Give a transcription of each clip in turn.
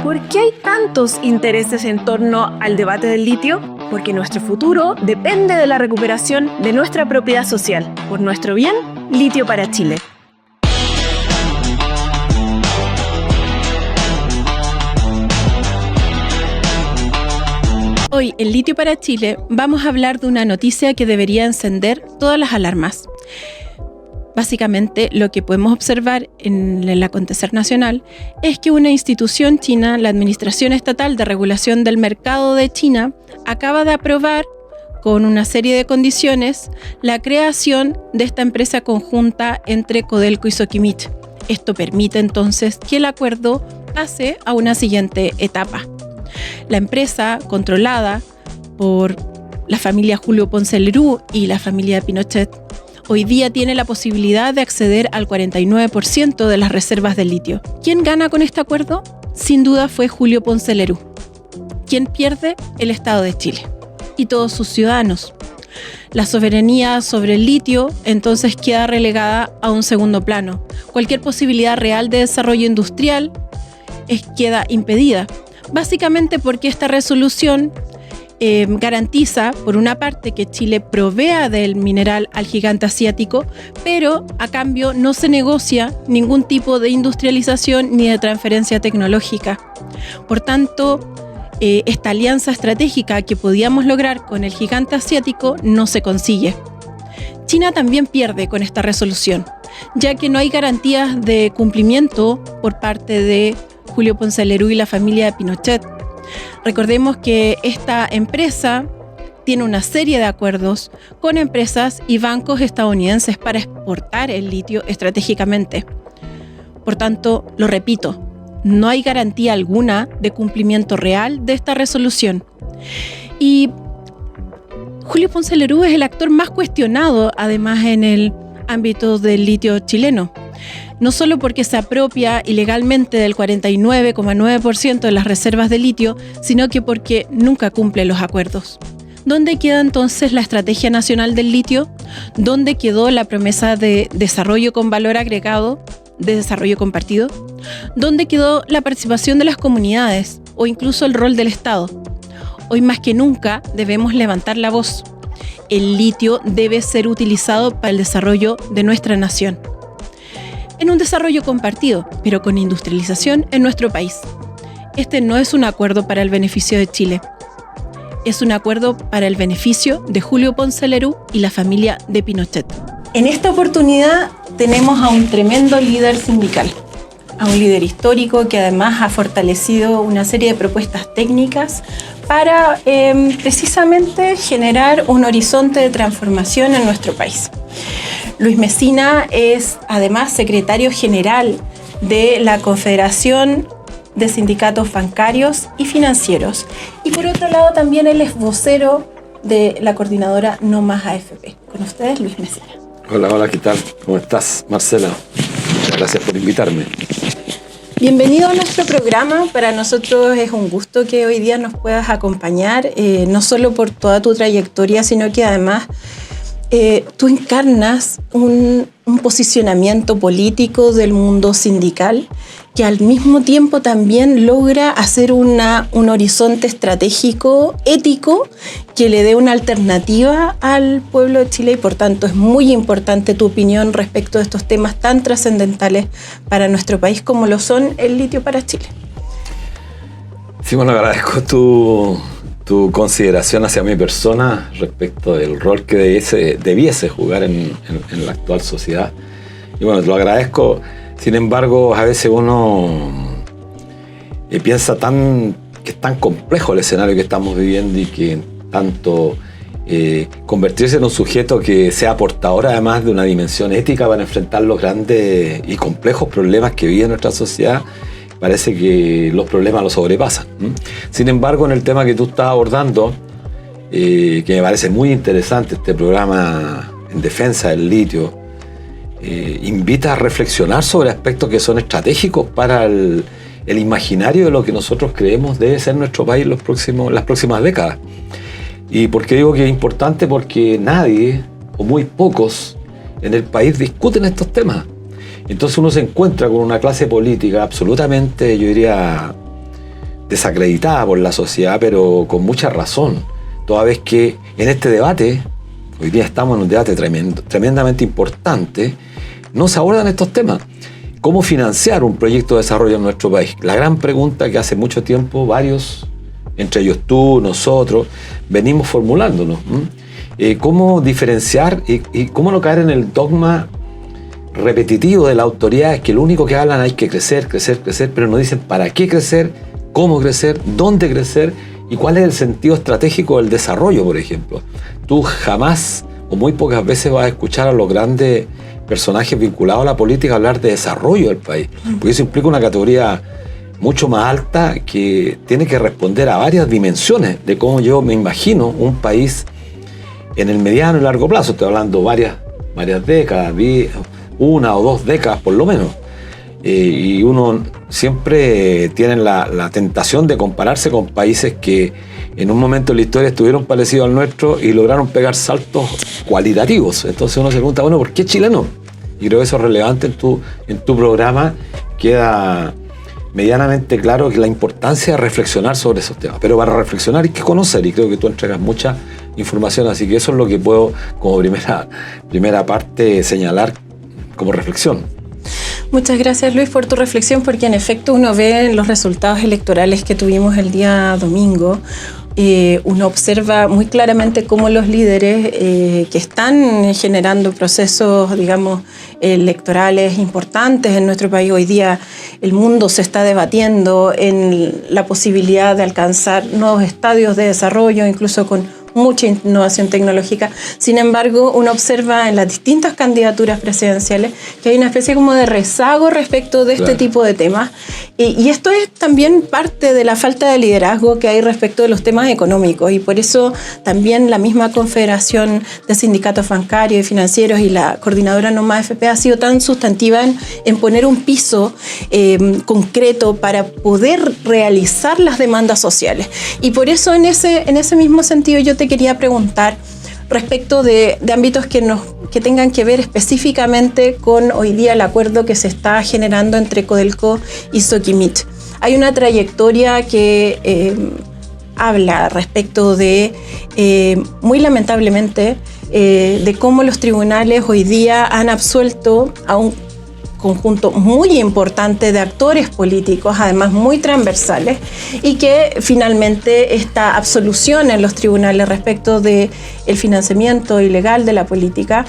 ¿Por qué hay tantos intereses en torno al debate del litio? Porque nuestro futuro depende de la recuperación de nuestra propiedad social. Por nuestro bien, Litio para Chile. Hoy en Litio para Chile vamos a hablar de una noticia que debería encender todas las alarmas. Básicamente, lo que podemos observar en el acontecer nacional es que una institución china, la Administración Estatal de Regulación del Mercado de China, acaba de aprobar con una serie de condiciones la creación de esta empresa conjunta entre Codelco y Soquimich. Esto permite entonces que el acuerdo pase a una siguiente etapa. La empresa, controlada por la familia Julio Ponce Lerú y la familia Pinochet, hoy día tiene la posibilidad de acceder al 49% de las reservas de litio. ¿Quién gana con este acuerdo? Sin duda fue Julio Ponce Lerú. ¿Quién pierde? El Estado de Chile y todos sus ciudadanos. La soberanía sobre el litio entonces queda relegada a un segundo plano. Cualquier posibilidad real de desarrollo industrial queda impedida. Básicamente porque esta resolución garantiza, por una parte, que Chile provea del mineral al gigante asiático, pero a cambio no se negocia ningún tipo de industrialización ni de transferencia tecnológica. Por tanto, esta alianza estratégica que podíamos lograr con el gigante asiático no se consigue. China también pierde con esta resolución, ya que no hay garantías de cumplimiento por parte de Julio Ponce Lerú y la familia de Pinochet. Recordemos que esta empresa tiene una serie de acuerdos con empresas y bancos estadounidenses para exportar el litio estratégicamente. Por tanto, lo repito, no hay garantía alguna de cumplimiento real de esta resolución. Y Julio Ponce Lerú es el actor más cuestionado, además, en el ámbito del litio chileno. No solo porque se apropia ilegalmente del 49,9% de las reservas de litio, sino que porque nunca cumple los acuerdos. ¿Dónde queda entonces la Estrategia Nacional del Litio? ¿Dónde quedó la promesa de desarrollo con valor agregado, de desarrollo compartido? ¿Dónde quedó la participación de las comunidades o incluso el rol del Estado? Hoy más que nunca debemos levantar la voz. El litio debe ser utilizado para el desarrollo de nuestra nación. En un desarrollo compartido, pero con industrialización en nuestro país. Este no es un acuerdo para el beneficio de Chile. Es un acuerdo para el beneficio de Julio Ponce Lerú y la familia de Pinochet. En esta oportunidad tenemos a un tremendo líder sindical, a un líder histórico que además ha fortalecido una serie de propuestas técnicas para precisamente generar un horizonte de transformación en nuestro país. Luis Mesina es además secretario general de la Confederación de Sindicatos Bancarios y Financieros. Y por otro lado también él es vocero de la coordinadora No Más AFP. Con ustedes, Luis Mesina. Hola, ¿qué tal? ¿Cómo estás, Marcela? Muchas gracias por invitarme. Bienvenido a nuestro programa. Para nosotros es un gusto que hoy día nos puedas acompañar, no solo por toda tu trayectoria, sino que además tú encarnas un posicionamiento político del mundo sindical que al mismo tiempo también logra hacer un horizonte estratégico, ético, que le dé una alternativa al pueblo de Chile y por tanto es muy importante tu opinión respecto de estos temas tan trascendentales para nuestro país como lo son el litio para Chile. Sí, bueno, agradezco tu consideración hacia mi persona respecto del rol que debiese jugar en la actual sociedad. Y bueno, lo agradezco. Sin embargo, a veces uno piensa que es tan complejo el escenario que estamos viviendo y que tanto convertirse en un sujeto que sea portador además de una dimensión ética para enfrentar los grandes y complejos problemas que vive nuestra sociedad, parece que los problemas los sobrepasan. Sin embargo, en el tema que tú estás abordando, que me parece muy interesante, este programa en defensa del litio, invita a reflexionar sobre aspectos que son estratégicos para el imaginario de lo que nosotros creemos debe ser nuestro país en las próximas décadas. ¿Y por qué digo que es importante? Porque nadie, o muy pocos, en el país discuten estos temas. Entonces uno se encuentra con una clase política absolutamente, yo diría, desacreditada por la sociedad, pero con mucha razón, toda vez que en este debate, hoy día estamos en un debate tremendamente importante, no se abordan estos temas. ¿Cómo financiar un proyecto de desarrollo en nuestro país? La gran pregunta que hace mucho tiempo varios, entre ellos tú, nosotros, venimos formulándonos. ¿Cómo diferenciar y cómo no caer en el dogma repetitivo de la autoridad? Es que lo único que hablan hay que crecer, pero no dicen para qué crecer, cómo crecer, dónde crecer y cuál es el sentido estratégico del desarrollo, por ejemplo. Tú jamás o muy pocas veces vas a escuchar a los grandes personajes vinculados a la política hablar de desarrollo del país, porque eso implica una categoría mucho más alta que tiene que responder a varias dimensiones de cómo yo me imagino un país en el mediano y largo plazo. Estoy hablando varias décadas, 1 o 2 décadas por lo menos. Y uno siempre tiene la tentación de compararse con países que en un momento de la historia estuvieron parecidos al nuestro y lograron pegar saltos cualitativos. Entonces uno se pregunta, bueno, ¿por qué chileno? Y creo que eso es relevante en tu programa. Queda medianamente claro que la importancia de reflexionar sobre esos temas. Pero para reflexionar hay que conocer, y creo que tú entregas mucha información, así que eso es lo que puedo como primera parte señalar como reflexión. Muchas gracias, Luis, por tu reflexión, porque en efecto uno ve los resultados electorales que tuvimos el día domingo. Uno observa muy claramente cómo los líderes que están generando procesos, digamos, electorales importantes en nuestro país. Hoy día el mundo se está debatiendo en la posibilidad de alcanzar nuevos estadios de desarrollo, incluso con mucha innovación tecnológica. Sin embargo, uno observa en las distintas candidaturas presidenciales que hay una especie como de rezago respecto de este tipo de temas. Y esto es también parte de la falta de liderazgo que hay respecto de los temas económicos. Y por eso también la misma Confederación de Sindicatos Bancarios y Financieros y la Coordinadora No Más FP ha sido tan sustantiva en poner un piso concreto para poder realizar las demandas sociales. Y por eso en ese mismo sentido yo te quería preguntar respecto de ámbitos que tengan que ver específicamente con hoy día el acuerdo que se está generando entre Codelco y Soquimich. Hay una trayectoria que habla respecto de, muy lamentablemente, de cómo los tribunales hoy día han absuelto a un conjunto muy importante de actores políticos, además muy transversales, y que finalmente esta absolución en los tribunales respecto del financiamiento ilegal de la política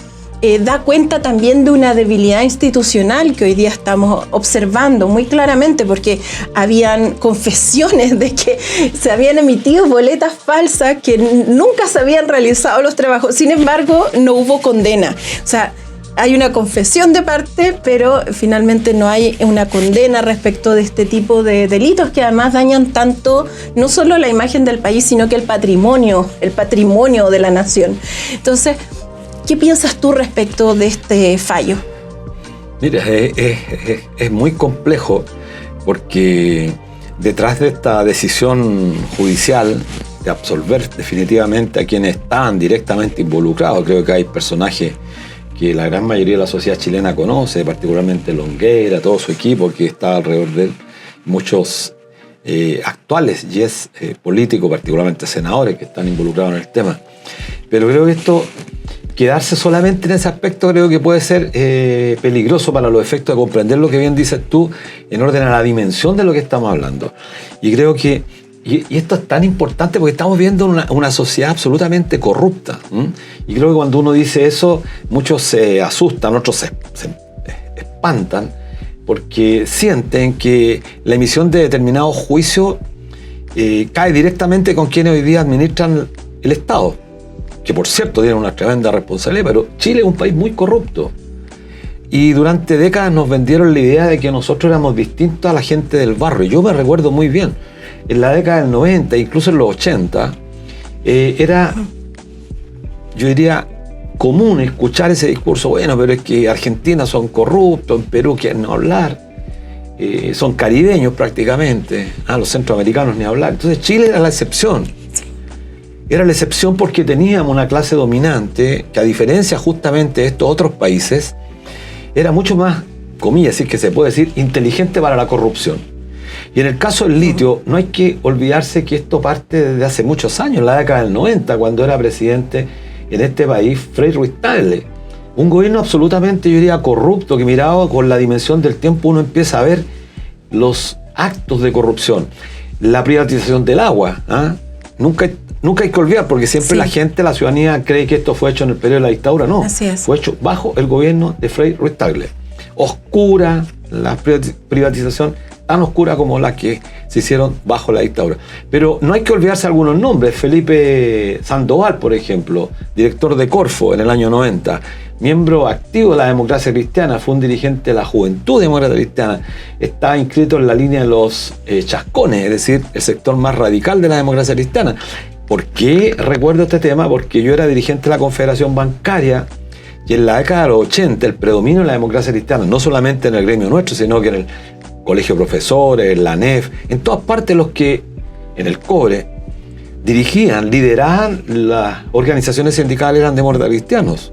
da cuenta también de una debilidad institucional que hoy día estamos observando muy claramente, porque habían confesiones de que se habían emitido boletas falsas, que nunca se habían realizado los trabajos, sin embargo no hubo condena. O sea, hay una confesión de parte, pero finalmente no hay una condena respecto de este tipo de delitos que además dañan tanto, no solo la imagen del país, sino que el patrimonio de la nación. Entonces, ¿qué piensas tú respecto de este fallo? Mira, es muy complejo porque detrás de esta decisión judicial de absolver definitivamente a quienes estaban directamente involucrados, creo que hay personajes que la gran mayoría de la sociedad chilena conoce, particularmente Longueira, todo su equipo que está alrededor de él, muchos actuales políticos, particularmente senadores que están involucrados en el tema. Pero creo que quedarse solamente en ese aspecto creo que puede ser peligroso para los efectos de comprender lo que bien dices tú en orden a la dimensión de lo que estamos hablando. Y creo que y esto es tan importante porque estamos viendo una sociedad absolutamente corrupta. Y creo que cuando uno dice eso, muchos se asustan, otros se espantan, porque sienten que la emisión de determinados juicios cae directamente con quienes hoy día administran el Estado, que por cierto tienen una tremenda responsabilidad, pero Chile es un país muy corrupto. Y durante décadas nos vendieron la idea de que nosotros éramos distintos a la gente del barrio. Yo me recuerdo muy bien, en la década del 90, incluso en los 80, era, yo diría, común escuchar ese discurso, bueno, pero es que Argentina son corruptos, en Perú quieren no hablar, son caribeños prácticamente, los centroamericanos ni hablar. Entonces Chile era la excepción. Era la excepción porque teníamos una clase dominante que, a diferencia justamente de estos otros países, era mucho más, comillas, si es que se puede decir, inteligente para la corrupción. Y en el caso del litio, no hay que olvidarse que esto parte desde hace muchos años, en la década del 90, cuando era presidente en este país Frei Ruiz-Tagle. Un gobierno absolutamente, yo diría, corrupto, que mirado con la dimensión del tiempo uno empieza a ver los actos de corrupción. La privatización del agua, ¿ah? Nunca hay que olvidar, porque siempre la gente, la ciudadanía, cree que esto fue hecho en el periodo de la dictadura. No, fue hecho bajo el gobierno de Frei Ruiz-Tagle. Oscura, la privatización tan oscura como la que se hicieron bajo la dictadura. Pero no hay que olvidarse algunos nombres. Felipe Sandoval, por ejemplo, director de Corfo en el año 90, miembro activo de la democracia cristiana, fue un dirigente de la Juventud Demócrata Cristiana, está inscrito en la línea de los chascones, es decir, el sector más radical de la democracia cristiana. ¿Por qué recuerdo este tema? Porque yo era dirigente de la Confederación Bancaria y en la década de los 80 el predominio de la democracia cristiana, no solamente en el gremio nuestro, sino que en el Colegio de Profesores, en la ANEF, en todas partes los que en el COBRE dirigían, lideraban las organizaciones sindicales eran demócratas cristianos.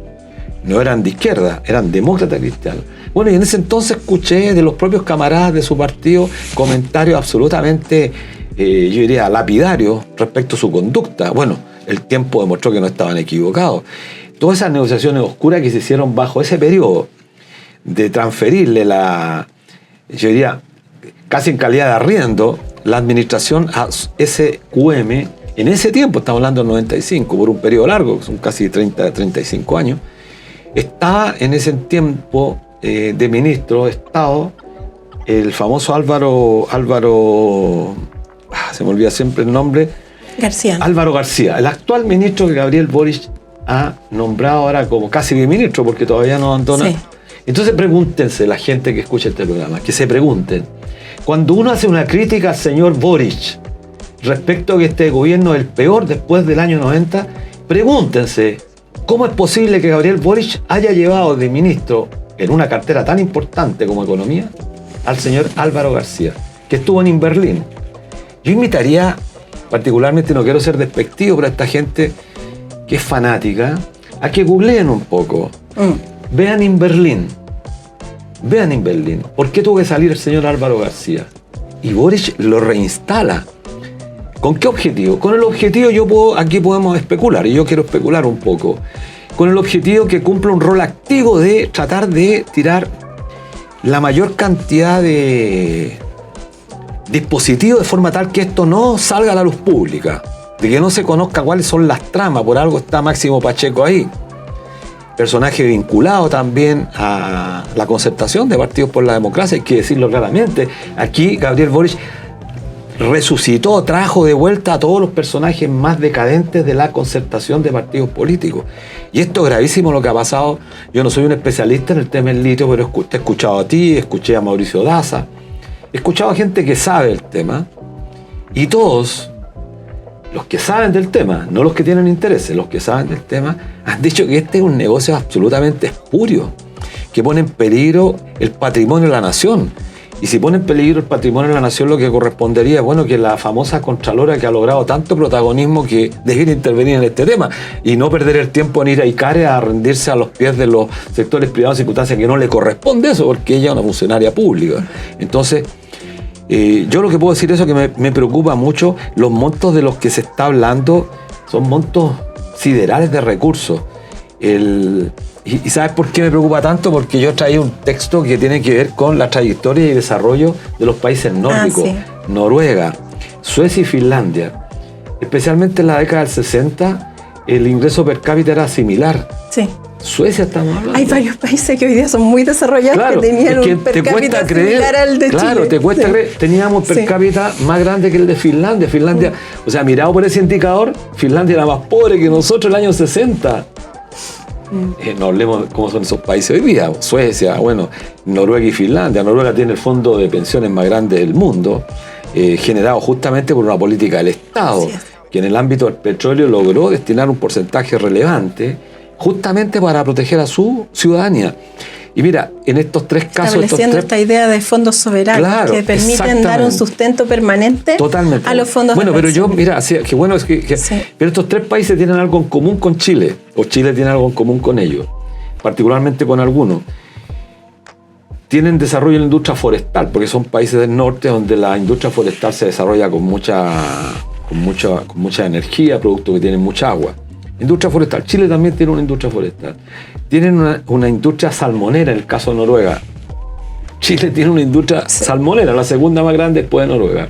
No eran de izquierda, eran demócratas cristianos. Bueno, y en ese entonces escuché de los propios camaradas de su partido comentarios absolutamente, yo diría, lapidarios respecto a su conducta. Bueno, el tiempo demostró que no estaban equivocados. Todas esas negociaciones oscuras que se hicieron bajo ese periodo de transferirle yo diría, casi en calidad de arriendo, la administración a SQM, en ese tiempo, estamos hablando del 95, por un periodo largo, son casi 35 años, estaba en ese tiempo de ministro de Estado el famoso Álvaro, se me olvida siempre el nombre. García. Álvaro García, el actual ministro que Gabriel Boric ha nombrado ahora como casi ministro, porque todavía no abandona. Sí. Entonces pregúntense, la gente que escucha este programa, que se pregunten, cuando uno hace una crítica al señor Boric respecto a que este gobierno es el peor después del año 90, pregúntense, ¿cómo es posible que Gabriel Boric haya llevado de ministro en una cartera tan importante como Economía al señor Álvaro García, que estuvo en Inberlín? Yo invitaría, particularmente, no quiero ser despectivo, pero a esta gente que es fanática, a que googleen un poco. Vean Inberlín. ¿Por qué tuvo que salir el señor Álvaro García? Y Boric lo reinstala. ¿Con qué objetivo? Con el objetivo, aquí podemos especular, y yo quiero especular un poco, con el objetivo que cumpla un rol activo de tratar de tirar la mayor cantidad de dispositivos de forma tal que esto no salga a la luz pública, de que no se conozca cuáles son las tramas. Por algo está Máximo Pacheco ahí, personaje vinculado también a la concertación de Partidos por la Democracia, hay que decirlo claramente. Aquí Gabriel Boric resucitó, trajo de vuelta a todos los personajes más decadentes de la concertación de partidos políticos. Y esto es gravísimo lo que ha pasado. Yo no soy un especialista en el tema del litio, pero te he escuchado a ti, escuché a Mauricio Daza, he escuchado a gente que sabe el tema, y todos los que saben del tema, no los que tienen intereses, los que saben del tema, han dicho que este es un negocio absolutamente espurio, que pone en peligro el patrimonio de la nación. Y si pone en peligro el patrimonio de la nación, lo que correspondería, bueno, que la famosa Contralora, que ha logrado tanto protagonismo, que debiera intervenir en este tema y no perder el tiempo en ir a ICARE a rendirse a los pies de los sectores privados en circunstancias que no le corresponde eso, porque ella es una funcionaria pública. Entonces, yo lo que puedo decir es que me preocupa mucho. Los montos de los que se está hablando son montos siderales de recursos. ¿Y sabes por qué me preocupa tanto? Porque yo traí un texto que tiene que ver con la trayectoria y desarrollo de los países nórdicos. Sí. Noruega, Suecia y Finlandia. Especialmente en la década del 60, el ingreso per cápita era similar. Sí. Suecia estamos hablando. Hay varios países que hoy día son muy desarrollados, claro, que tenían un per cápita similar al de Chile. Claro, te cuesta creer. Teníamos per cápita más grande que el de Finlandia. Finlandia, o sea, mirado por ese indicador, Finlandia era más pobre que nosotros el año 60. No hablemos de cómo son esos países hoy día. Suecia, bueno, Noruega y Finlandia. Noruega tiene el fondo de pensiones más grande del mundo, generado justamente por una política del Estado, que en el ámbito del petróleo logró destinar un porcentaje relevante justamente para proteger a su ciudadanía. Y mira, en estos tres casos... Estableciendo esta idea de fondos soberanos, claro, que permiten dar un sustento permanente a los fondos. Bueno, pero yo, mira, que bueno es que pero estos tres países tienen algo en común con Chile, o Chile tiene algo en común con ellos, particularmente con algunos. tienen desarrollo en la industria forestal, porque son países del norte donde la industria forestal se desarrolla con mucha energía, productos que tienen mucha agua. Industria forestal. Chile también tiene una industria forestal. Tienen una industria salmonera en el caso de Noruega. Chile tiene una industria salmonera, la segunda más grande después de Noruega.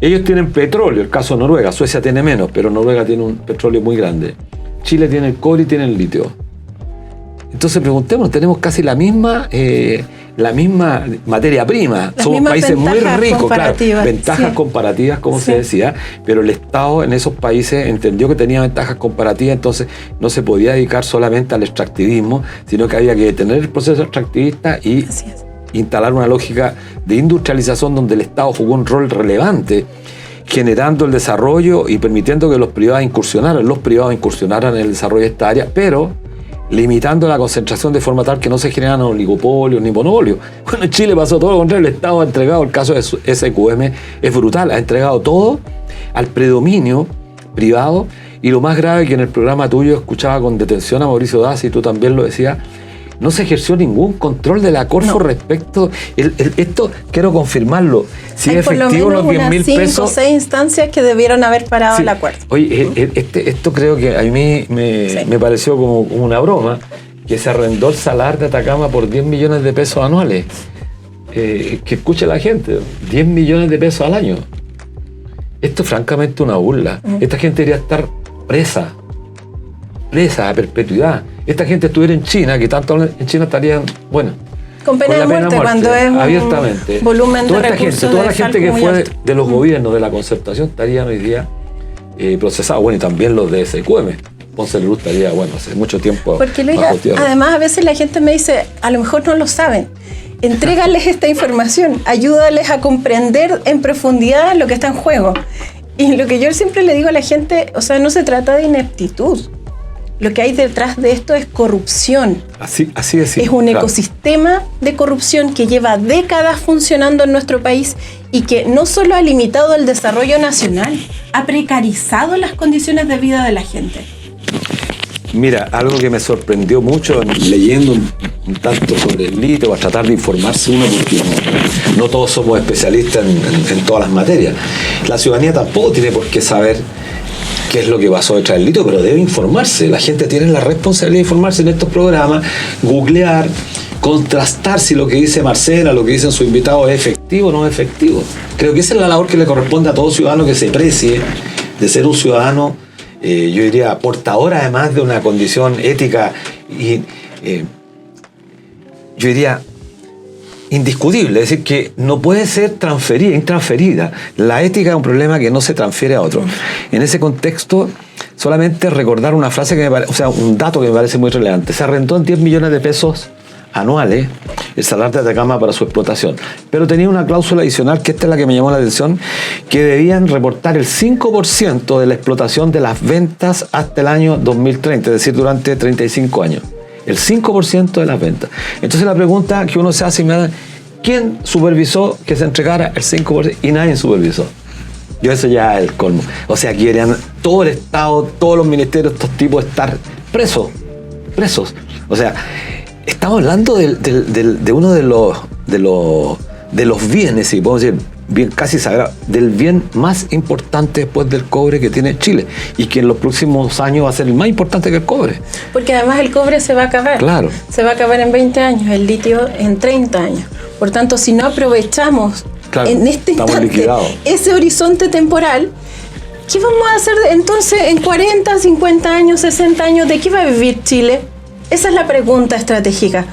Ellos tienen petróleo, el caso de Noruega. Suecia tiene menos, pero Noruega tiene un petróleo muy grande. Chile tiene el cobre y tiene el litio. Entonces preguntémonos, tenemos casi la misma materia prima. Somos países muy ricos, claro, ventajas comparativas, como se decía, pero el Estado en esos países entendió que tenía ventajas comparativas, entonces no se podía dedicar solamente al extractivismo, sino que había que detener el proceso extractivista y instalar una lógica de industrialización donde el Estado jugó un rol relevante, generando el desarrollo y permitiendo que los privados incursionaran en el desarrollo de esta área, pero limitando la concentración de forma tal que no se generan oligopolios ni monopolios. Bueno, en Chile pasó todo lo contrario. El Estado ha entregado, el caso de SQM es brutal, ha entregado todo al predominio privado, y lo más grave que en el programa tuyo escuchaba con detención a Mauricio Daza, y tú también lo decías, no se ejerció ningún control de la Corfo respecto. Esto quiero confirmarlo. Si es efectivo los 10.000 pesos. 5 o 6 instancias que debieron haber parado el acuerdo. Oye, esto creo que a mí me pareció como una broma, que se arrendó el Salar de Atacama por 10 millones de pesos anuales. Que escuche la gente, 10 millones de pesos al año. Esto es francamente una burla. Esta gente debería estar presa a perpetuidad. Esta gente estuviera en China, que tanto en China estarían, bueno, con pena de muerte, cuando es abiertamente. Volumen de recursos. Toda la gente que fue de los gobiernos de la concertación estarían hoy día procesados. Bueno, y también los de SQM. Ponce Lerú estaría, bueno, hace mucho tiempo. Porque además a veces la gente me dice, a lo mejor no lo saben. Entrégales esta información, ayúdales a comprender en profundidad lo que está en juego. Y lo que yo siempre le digo a la gente, o sea, no se trata de ineptitud. Lo que hay detrás de esto es corrupción. Así es. Es un ecosistema de corrupción que lleva décadas funcionando en nuestro país y que no solo ha limitado el desarrollo nacional, ha precarizado las condiciones de vida de la gente. Mira, algo que me sorprendió mucho leyendo un tanto sobre el litio, a tratar de informarse uno, porque no todos somos especialistas en todas las materias. La ciudadanía tampoco tiene por qué saber qué es lo que pasó detrás del litio, pero debe informarse. La gente tiene la responsabilidad de informarse en estos programas, googlear, contrastar si lo que dice Marcela, lo que dicen sus invitados es efectivo o no es efectivo. Creo que esa es la labor que le corresponde a todo ciudadano que se precie de ser un ciudadano, yo diría, portador además de una condición ética y yo diría indiscutible, es decir, que no puede ser intransferida. La ética es un problema que no se transfiere a otro. En ese contexto, solamente recordar una frase que un dato que me parece muy relevante. Se arrendó en 10 millones de pesos anuales el Salar de Atacama para su explotación, pero tenía una cláusula adicional, que esta es la que me llamó la atención, que debían reportar el 5% de la explotación de las ventas hasta el año 2030, es decir, durante 35 años. El 5% de las ventas. Entonces la pregunta que uno se hace, ¿quién supervisó que se entregara el 5%? Y nadie supervisó. Yo eso ya es el colmo. O sea, querían todo el Estado, todos los ministerios, estos tipos estar presos. O sea, estamos hablando de uno de los bienes, si podemos decir, bien casi sagrado, del bien más importante después del cobre que tiene Chile, y que en los próximos años va a ser el más importante que el cobre. Porque además el cobre se va a acabar. Claro. Se va a acabar en 20 años, el litio en 30 años. Por tanto, si no aprovechamos en este instante ese horizonte temporal, ¿qué vamos a hacer entonces en 40, 50 años, 60 años? ¿De qué va a vivir Chile? Esa es la pregunta estratégica.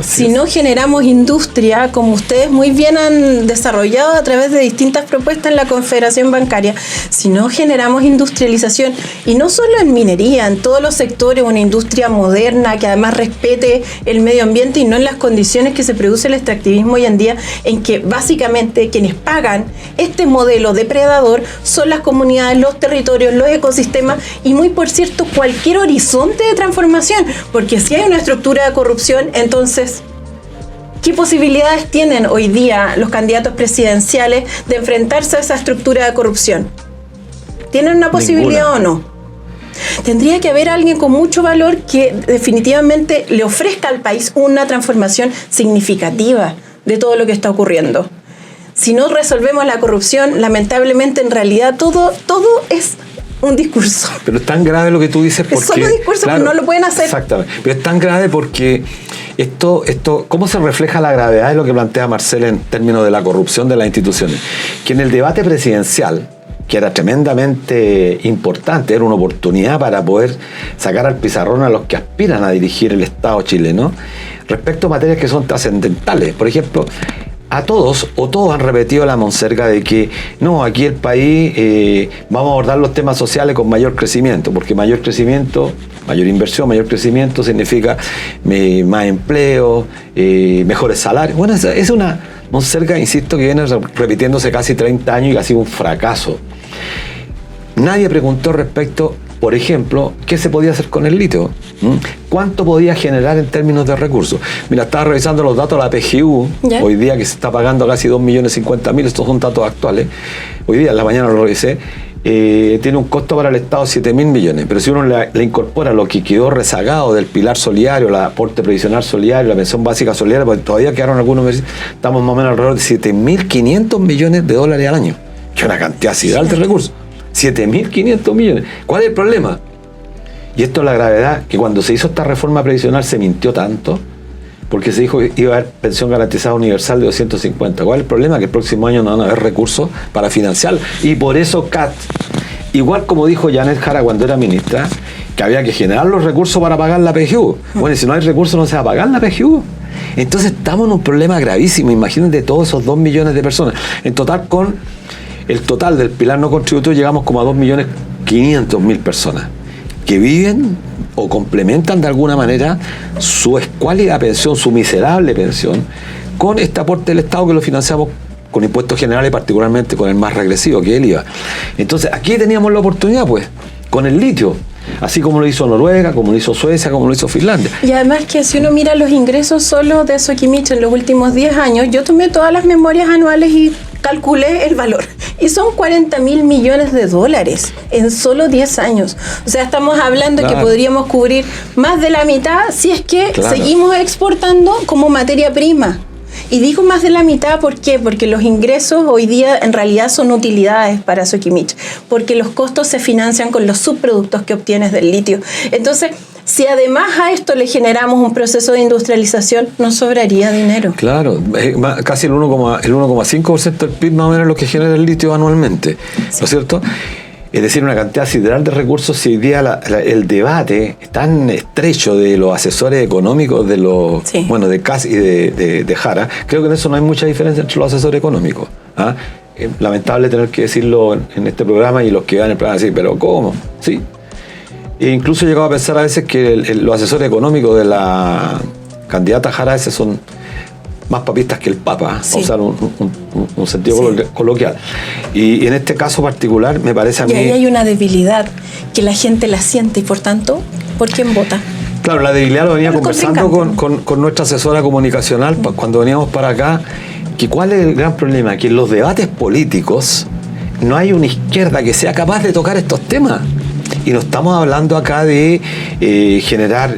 Si no generamos industria, como ustedes muy bien han desarrollado a través de distintas propuestas en la Confederación Bancaria, si no generamos industrialización, y no solo en minería, en todos los sectores, una industria moderna que además respete el medio ambiente y no en las condiciones que se produce el extractivismo hoy en día, en que básicamente quienes pagan este modelo depredador son las comunidades, los territorios, los ecosistemas y muy por cierto cualquier horizonte de transformación, porque si hay una estructura de corrupción, entonces ¿qué posibilidades tienen hoy día los candidatos presidenciales de enfrentarse a esa estructura de corrupción? ¿Tienen una posibilidad o no? Tendría que haber alguien con mucho valor que definitivamente le ofrezca al país una transformación significativa de todo lo que está ocurriendo. Si no resolvemos la corrupción, lamentablemente en realidad todo es un discurso. Pero es tan grave lo que tú dices porque... Es solo discurso, claro, no lo pueden hacer. Exactamente. Pero es tan grave porque esto, ¿cómo se refleja la gravedad de lo que plantea Marcela en términos de la corrupción de las instituciones? Que en el debate presidencial, que era tremendamente importante, era una oportunidad para poder sacar al pizarrón a los que aspiran a dirigir el Estado chileno, respecto a materias que son trascendentales. Por ejemplo, todos han repetido la monserga de que no, aquí el país vamos a abordar los temas sociales con mayor crecimiento, porque mayor crecimiento, mayor inversión, mayor crecimiento significa más empleo, mejores salarios. Bueno, es una monserga, insisto, que viene repitiéndose casi 30 años y ha sido un fracaso. Nadie preguntó respecto, por ejemplo, ¿qué se podía hacer con el litio? ¿Cuánto podía generar en términos de recursos? Mira, estaba revisando los datos de la PGU, hoy día que se está pagando casi 2.050.000, estos son datos actuales, hoy día en la mañana lo revisé, tiene un costo para el Estado de 7.000 millones, pero si uno le incorpora lo que quedó rezagado del pilar solidario, el aporte previsional solidario, la pensión básica solidaria, porque todavía quedaron algunos meses, estamos más o menos alrededor de 7.500 millones de dólares al año, que es una cantidad sideral de recursos. 7.500 millones. ¿Cuál es el problema? Y esto es la gravedad, que cuando se hizo esta reforma previsional se mintió tanto, porque se dijo que iba a haber pensión garantizada universal de 250. ¿Cuál es el problema? Que el próximo año no van a haber recursos para financiar. Y por eso CAT, igual como dijo Janet Jara cuando era ministra, que había que generar los recursos para pagar la PGU. Bueno, y si no hay recursos no se va a pagar la PGU. Entonces estamos en un problema gravísimo. Imagínate todos esos 2 millones de personas. En total, con el total del pilar no contributivo llegamos como a 2.500.000 personas que viven o complementan de alguna manera su escuálida pensión, su miserable pensión, con este aporte del Estado que lo financiamos con impuestos generales, particularmente con el más regresivo, que es el IVA. Entonces, aquí teníamos la oportunidad, pues, con el litio, así como lo hizo Noruega, como lo hizo Suecia, como lo hizo Finlandia. Y además que si uno mira los ingresos solo de Soquimich en los últimos 10 años, yo tomé todas las memorias anuales y calculé el valor. Y son 40.000 millones de dólares en solo 10 años. O sea, estamos hablando que podríamos cubrir más de la mitad si es que seguimos exportando como materia prima. Y digo más de la mitad, ¿por qué? Porque los ingresos hoy día en realidad son utilidades para Soquimich, porque los costos se financian con los subproductos que obtienes del litio. Entonces, si además a esto le generamos un proceso de industrialización, nos sobraría dinero. Claro, casi el 1,5% del PIB más o menos es lo que genera el litio anualmente, ¿no es cierto? Es decir, una cantidad sideral de recursos. Si hoy día el debate es tan estrecho de los asesores económicos de los de CAS y de Jara, creo que en eso no hay mucha diferencia entre los asesores económicos. Lamentable tener que decirlo en este programa y los que van en el programa decir, pero ¿cómo? Sí. E incluso he llegado a pensar a veces que los asesores económicos de la candidata Jara ese son más papistas que el Papa, para usar un sentido coloquial. Y en este caso particular me parece a mí... Y ahí hay una debilidad que la gente la siente y por tanto, ¿por quién vota? Claro, la debilidad lo venía conversando con nuestra asesora comunicacional cuando veníamos para acá, que cuál es el gran problema, que en los debates políticos no hay una izquierda que sea capaz de tocar estos temas. Y no estamos hablando acá de generar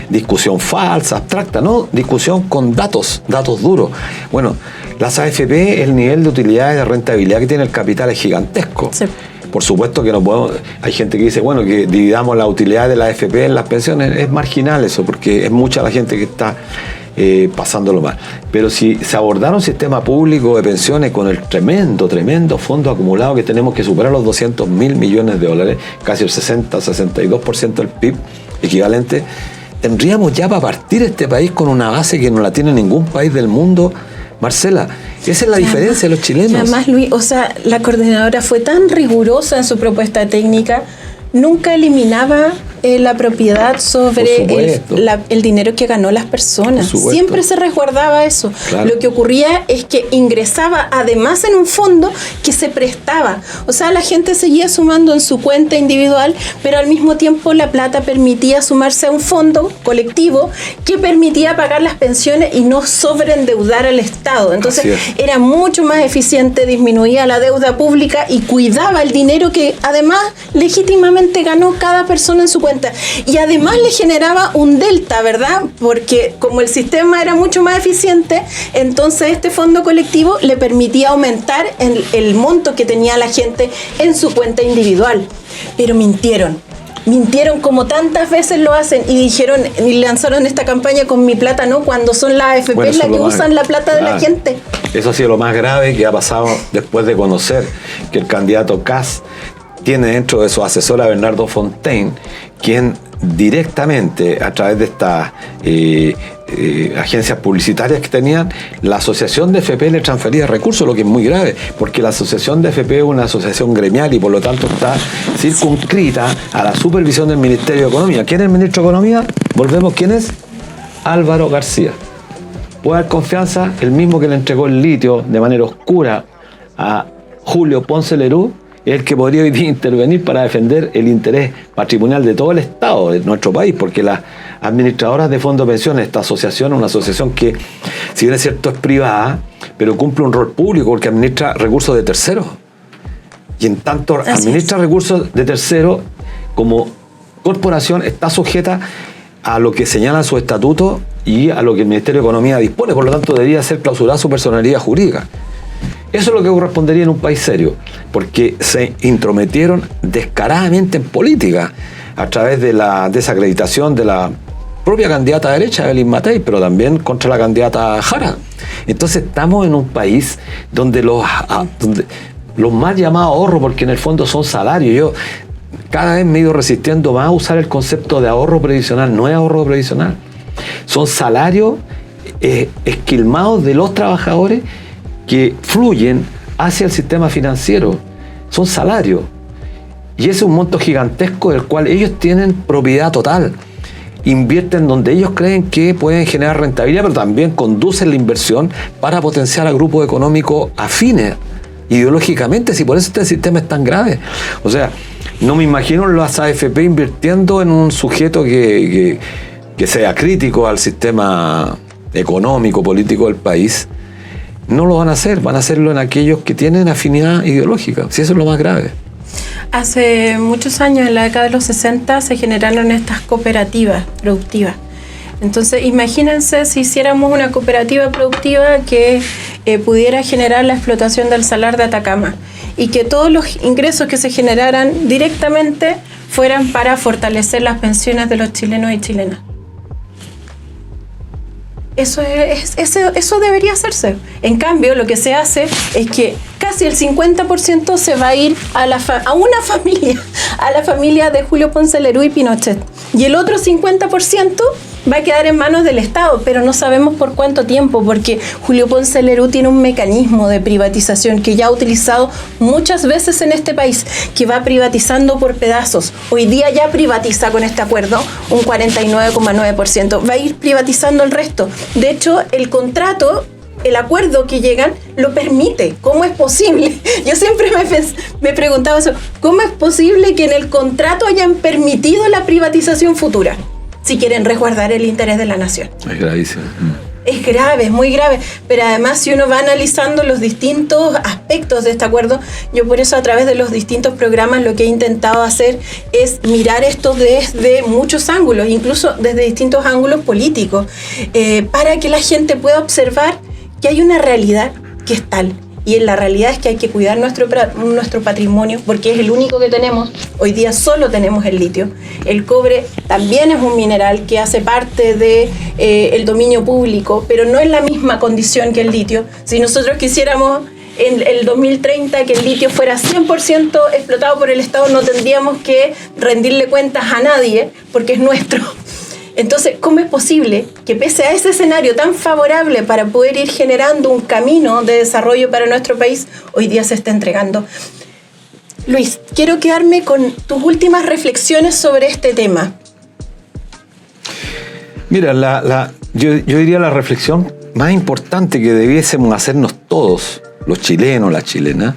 discusión falsa, abstracta, no, discusión con datos duros. Bueno, las AFP, el nivel de utilidades de rentabilidad que tiene el capital es gigantesco. Sí. Por supuesto que no podemos, hay gente que dice, bueno, que dividamos la utilidad de la AFP en las pensiones, es marginal eso, porque es mucha la gente que está pasándolo mal. Pero si se abordara un sistema público de pensiones con el tremendo fondo acumulado que tenemos, que superar los 200.000 millones de dólares, casi el 62% del PIB equivalente, tendríamos ya para partir este país con una base que no la tiene ningún país del mundo. Marcela, esa es la diferencia de los chilenos. Además, Luis, o sea, la coordinadora fue tan rigurosa en su propuesta técnica, nunca eliminaba la propiedad sobre el dinero que ganó las personas. Siempre se resguardaba eso. Claro. Lo que ocurría es que ingresaba además en un fondo que se prestaba. O sea, la gente seguía sumando en su cuenta individual, pero al mismo tiempo la plata permitía sumarse a un fondo colectivo que permitía pagar las pensiones y no sobreendeudar al Estado. Entonces era mucho más eficiente, disminuía la deuda pública y cuidaba el dinero que además legítimamente ganó cada persona en su cuenta. Y además le generaba un delta, ¿verdad? Porque como el sistema era mucho más eficiente, entonces este fondo colectivo le permitía aumentar el monto que tenía la gente en su cuenta individual. Pero mintieron como tantas veces lo hacen y dijeron y lanzaron esta campaña con mi plata no, cuando son las AFP las que usan la plata de la gente. Eso ha sido lo más grave que ha pasado después de conocer que el candidato Kast tiene dentro de su asesor a Bernardo Fontaine, quien directamente a través de estas agencias publicitarias que tenían, la asociación de FP le transfería recursos, lo que es muy grave, porque la asociación de FP es una asociación gremial y por lo tanto está circunscrita a la supervisión del Ministerio de Economía. ¿Quién es el ministro de Economía? Volvemos, ¿quién es? Álvaro García. Puede dar confianza, el mismo que le entregó el litio de manera oscura a Julio Ponce Lerú, es el que podría hoy día intervenir para defender el interés patrimonial de todo el Estado de nuestro país, porque las administradoras de fondos de pensiones, esta asociación es una asociación que, si bien es cierto, es privada, pero cumple un rol público porque administra recursos de terceros. Y en tanto administra recursos de terceros, como corporación está sujeta a lo que señala su estatuto y a lo que el Ministerio de Economía dispone, por lo tanto debería ser clausurada su personalidad jurídica. Eso es lo que correspondería en un país serio, porque se intrometieron descaradamente en política a través de la desacreditación de la propia candidata de derecha, Evelyn Matei, pero también contra la candidata Jara. Entonces estamos en un país donde los mal llamados ahorros, porque en el fondo son salarios. Yo cada vez me he ido resistiendo más a usar el concepto de ahorro previsional. No es ahorro previsional, son salarios esquilmados de los trabajadores que fluyen hacia el sistema financiero. Son salarios. Y ese es un monto gigantesco del cual ellos tienen propiedad total. Invierten donde ellos creen que pueden generar rentabilidad, pero también conducen la inversión para potenciar a grupos económicos afines ideológicamente, si por eso este sistema es tan grave. O sea, no me imagino las AFP invirtiendo en un sujeto que sea crítico al sistema económico, político del país. No lo van a hacer, van a hacerlo en aquellos que tienen afinidad ideológica. Si eso es lo más grave. Hace muchos años, en la década de los 60, se generaron estas cooperativas productivas. Entonces, imagínense si hiciéramos una cooperativa productiva que pudiera generar la explotación del salar de Atacama y que todos los ingresos que se generaran directamente fueran para fortalecer las pensiones de los chilenos y chilenas. Eso debería hacerse. En cambio, lo que se hace es que casi el 50% se va a ir a una familia, a la familia de Julio Ponce Lerú y Pinochet. Y el otro 50% va a quedar en manos del Estado, pero no sabemos por cuánto tiempo, porque Julio Ponce Lerú tiene un mecanismo de privatización que ya ha utilizado muchas veces en este país, que va privatizando por pedazos. Hoy día ya privatiza con este acuerdo un 49,9%. Va a ir privatizando el resto. De hecho, el contrato, el acuerdo que llegan, lo permite. ¿Cómo es posible? Yo siempre me preguntaba eso. ¿Cómo es posible que en el contrato hayan permitido la privatización futura si quieren resguardar el interés de la nación? Es gravísimo. Es grave, es muy grave, pero además si uno va analizando los distintos aspectos de este acuerdo, yo por eso a través de los distintos programas lo que he intentado hacer es mirar esto desde muchos ángulos, incluso desde distintos ángulos políticos, para que la gente pueda observar que hay una realidad que es tal. Y la realidad es que hay que cuidar nuestro patrimonio, porque es el único que tenemos. Hoy día solo tenemos el litio. El cobre también es un mineral que hace parte del dominio público, pero no en la misma condición que el litio. Si nosotros quisiéramos en el 2030 que el litio fuera 100% explotado por el Estado, no tendríamos que rendirle cuentas a nadie, porque es nuestro. Entonces, ¿cómo es posible que pese a ese escenario tan favorable para poder ir generando un camino de desarrollo para nuestro país, hoy día se está entregando? Luis, quiero quedarme con tus últimas reflexiones sobre este tema. Mira, yo diría la reflexión más importante que debiésemos hacernos todos, los chilenos, las chilenas,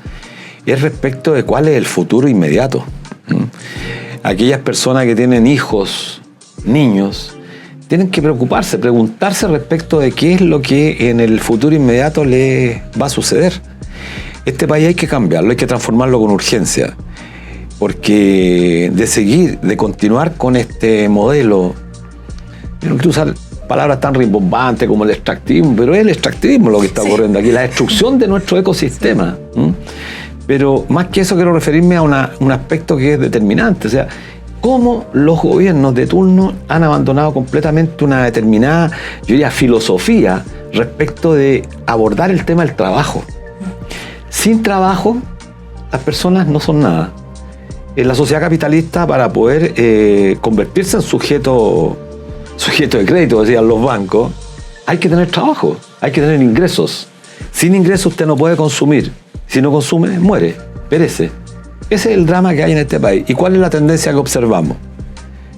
es respecto de cuál es el futuro inmediato. Aquellas personas que tienen hijos, niños, tienen que preguntarse respecto de qué es lo que en el futuro inmediato les va a suceder. Este país hay que cambiarlo, hay que transformarlo con urgencia, porque de continuar con este modelo, yo no quiero usar palabras tan rimbombantes como el extractivismo, pero es el extractivismo lo que está ocurriendo aquí, la destrucción de nuestro ecosistema. Pero más que eso quiero referirme a un aspecto que es determinante, o sea, cómo los gobiernos de turno han abandonado completamente una determinada, yo diría, filosofía respecto de abordar el tema del trabajo. Sin trabajo, las personas no son nada. En la sociedad capitalista, para poder convertirse en sujeto de crédito, decían los bancos, hay que tener trabajo, hay que tener ingresos. Sin ingresos usted no puede consumir. Si no consume, muere, perece. Ese es el drama que hay en este país. ¿Y cuál es la tendencia que observamos?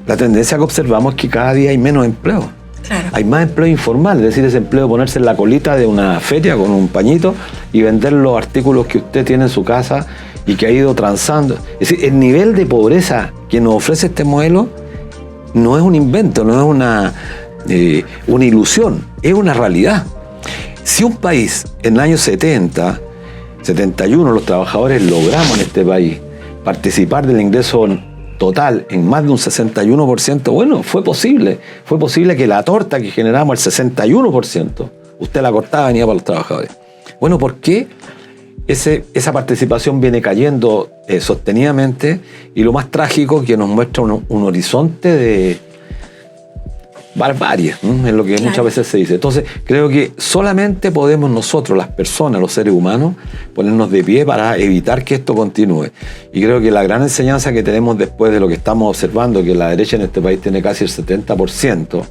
La tendencia que observamos es que cada día hay menos empleo. Claro. Hay más empleo informal, es decir, ese empleo de ponerse en la colita de una feria con un pañito y vender los artículos que usted tiene en su casa y que ha ido transando. Es decir, el nivel de pobreza que nos ofrece este modelo no es un invento, no es una ilusión, es una realidad. Si un país en el año 70, 71, los trabajadores logramos en este país participar del ingreso total en más de un 61%, bueno, fue posible que la torta que generamos, el 61%, usted la cortaba y venía para los trabajadores. Bueno, ¿por qué esa participación viene cayendo sostenidamente? Y lo más trágico que nos muestra un horizonte de barbarie, es lo que muchas veces se dice. Entonces, creo que solamente podemos nosotros, las personas, los seres humanos, ponernos de pie para evitar que esto continúe. Y creo que la gran enseñanza que tenemos después de lo que estamos observando, que la derecha en este país tiene casi el 70%,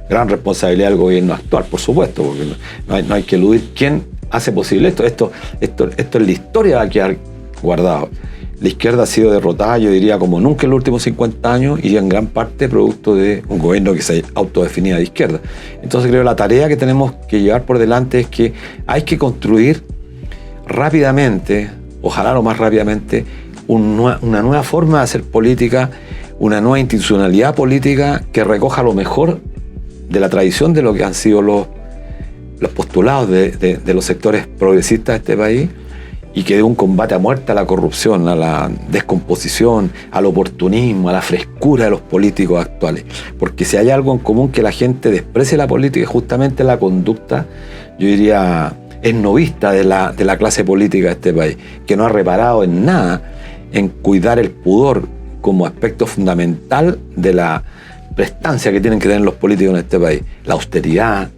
gran responsabilidad del gobierno actual, por supuesto, porque no hay que eludir quién hace posible esto. Esto en la historia va a quedar guardado. La izquierda ha sido derrotada, yo diría, como nunca en los últimos 50 años y en gran parte producto de un gobierno que se autodefinía de izquierda. Entonces creo que la tarea que tenemos que llevar por delante es que hay que construir rápidamente, ojalá lo más rápidamente, una nueva forma de hacer política, una nueva institucionalidad política que recoja lo mejor de la tradición de lo que han sido los postulados de los sectores progresistas de este país, y que dé un combate a muerte a la corrupción, a la descomposición, al oportunismo, a la frescura de los políticos actuales. Porque si hay algo en común que la gente desprecie la política, es justamente la conducta, yo diría, esnovista de la clase política de este país, que no ha reparado en nada en cuidar el pudor como aspecto fundamental de la prestancia que tienen que tener los políticos en este país. La austeridad,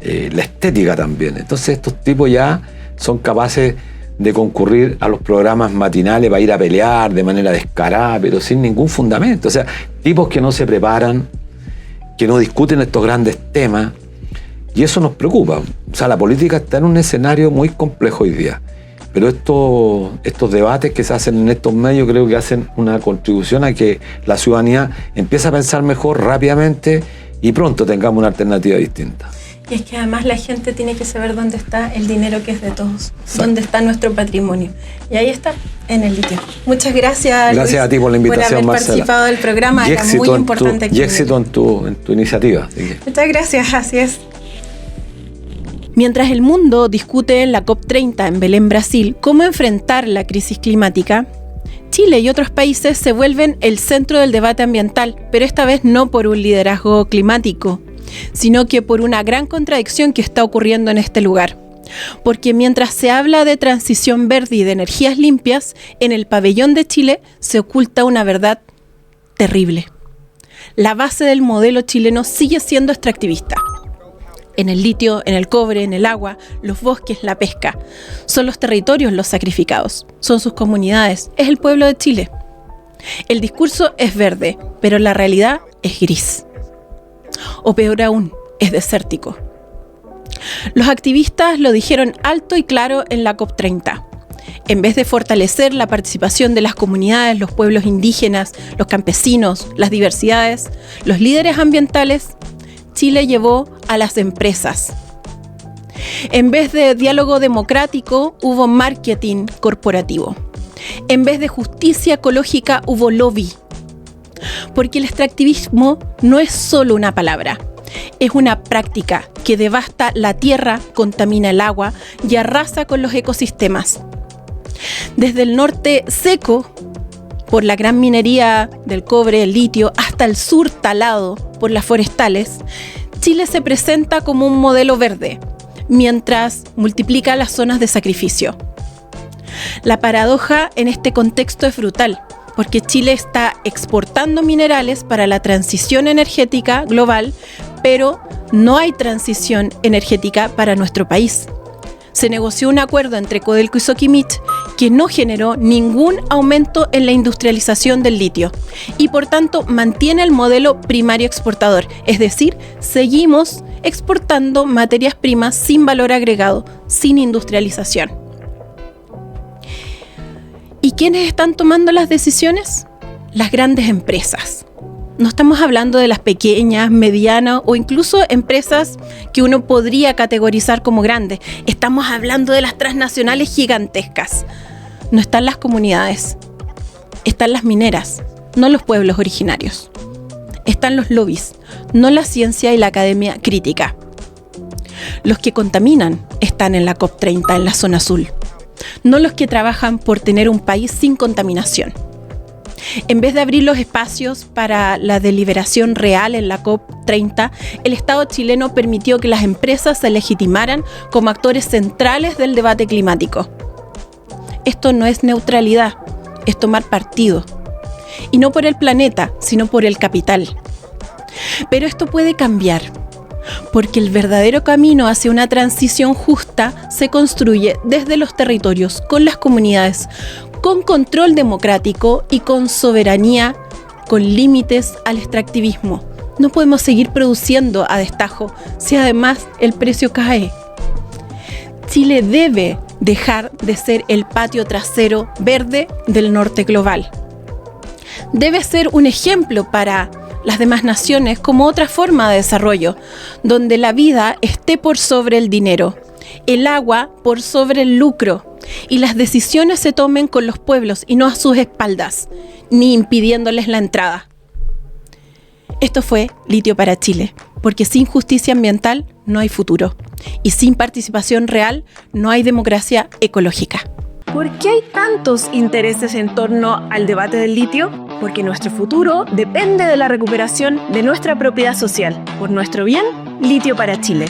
la estética también. Entonces estos tipos ya son capaces de concurrir a los programas matinales para ir a pelear de manera descarada, pero sin ningún fundamento. O sea, tipos que no se preparan, que no discuten estos grandes temas, y eso nos preocupa. O sea, la política está en un escenario muy complejo hoy día, pero estos debates que se hacen en estos medios creo que hacen una contribución a que la ciudadanía empiece a pensar mejor, rápidamente, y pronto tengamos una alternativa distinta. Y es que además la gente tiene que saber dónde está el dinero que es de todos, dónde está nuestro patrimonio. Y ahí está, en el litio. Muchas gracias, Gracias, Luis, a ti por la invitación, por haber participado del programa. Era muy importante. Y éxito en tu iniciativa. Muchas gracias, así es. Mientras el mundo discute en la COP30 en Belén, Brasil, cómo enfrentar la crisis climática, Chile y otros países se vuelven el centro del debate ambiental, pero esta vez no por un liderazgo climático, sino que por una gran contradicción que está ocurriendo en este lugar. Porque mientras se habla de transición verde y de energías limpias, en el pabellón de Chile se oculta una verdad terrible. La base del modelo chileno sigue siendo extractivista. En el litio, en el cobre, en el agua, los bosques, la pesca. Son los territorios los sacrificados, son sus comunidades, es el pueblo de Chile. El discurso es verde, pero la realidad es gris. O peor aún, es desértico. Los activistas lo dijeron alto y claro en la COP30. En vez de fortalecer la participación de las comunidades, los pueblos indígenas, los campesinos, las diversidades, los líderes ambientales, Chile llevó a las empresas. En vez de diálogo democrático, hubo marketing corporativo. En vez de justicia ecológica, hubo lobby. Porque el extractivismo no es solo una palabra, es una práctica que devasta la tierra, contamina el agua y arrasa con los ecosistemas. Desde el norte seco, por la gran minería del cobre, el litio, hasta el sur talado por las forestales, Chile se presenta como un modelo verde, mientras multiplica las zonas de sacrificio. La paradoja en este contexto es brutal, porque Chile está exportando minerales para la transición energética global, pero no hay transición energética para nuestro país. Se negoció un acuerdo entre Codelco y Soquimich que no generó ningún aumento en la industrialización del litio y por tanto mantiene el modelo primario exportador, es decir, seguimos exportando materias primas sin valor agregado, sin industrialización. ¿Y quiénes están tomando las decisiones? Las grandes empresas. No estamos hablando de las pequeñas, medianas o incluso empresas que uno podría categorizar como grandes. Estamos hablando de las transnacionales gigantescas. No están las comunidades, están las mineras, no los pueblos originarios. Están los lobbies, no la ciencia y la academia crítica. Los que contaminan están en la COP30 en la zona azul, no los que trabajan por tener un país sin contaminación. En vez de abrir los espacios para la deliberación real en la COP30, el Estado chileno permitió que las empresas se legitimaran como actores centrales del debate climático. Esto no es neutralidad, es tomar partido. Y no por el planeta, sino por el capital. Pero esto puede cambiar, porque el verdadero camino hacia una transición justa se construye desde los territorios, con las comunidades, con control democrático y con soberanía, con límites al extractivismo. No podemos seguir produciendo a destajo si además el precio cae. Chile debe dejar de ser el patio trasero verde del norte global. Debe ser un ejemplo para las demás naciones como otra forma de desarrollo, donde la vida esté por sobre el dinero, el agua por sobre el lucro, y las decisiones se tomen con los pueblos y no a sus espaldas, ni impidiéndoles la entrada. Esto fue Litio para Chile, porque sin justicia ambiental no hay futuro, y sin participación real no hay democracia ecológica. ¿Por qué hay tantos intereses en torno al debate del litio? Porque nuestro futuro depende de la recuperación de nuestra propiedad social. Por nuestro bien, Litio para Chile.